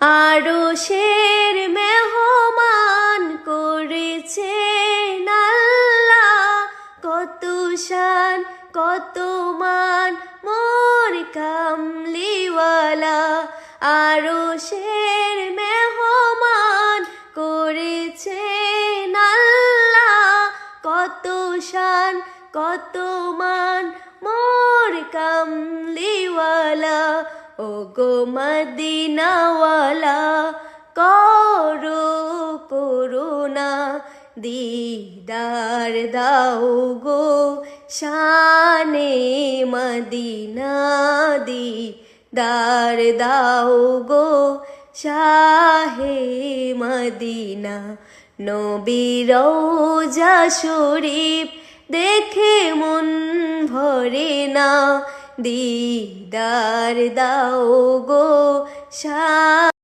আরশের মেহমান করেছেন আল্লাহ, কত শান কত মান মোর কামলিওয়ালা। আরশের মেহমান করেছেন আল্লাহ, কত শান কত মান মোর কামলিওয়ালা। ও গো মদিনাওয়ালা করো করুণা, দিদার দাও গো শানে মদিনা, দিদার দাও গো শাহে মদিনা। নবীর রওজা শরীফ দেখে মন ভরে না, দিদার দাও গো শাহ।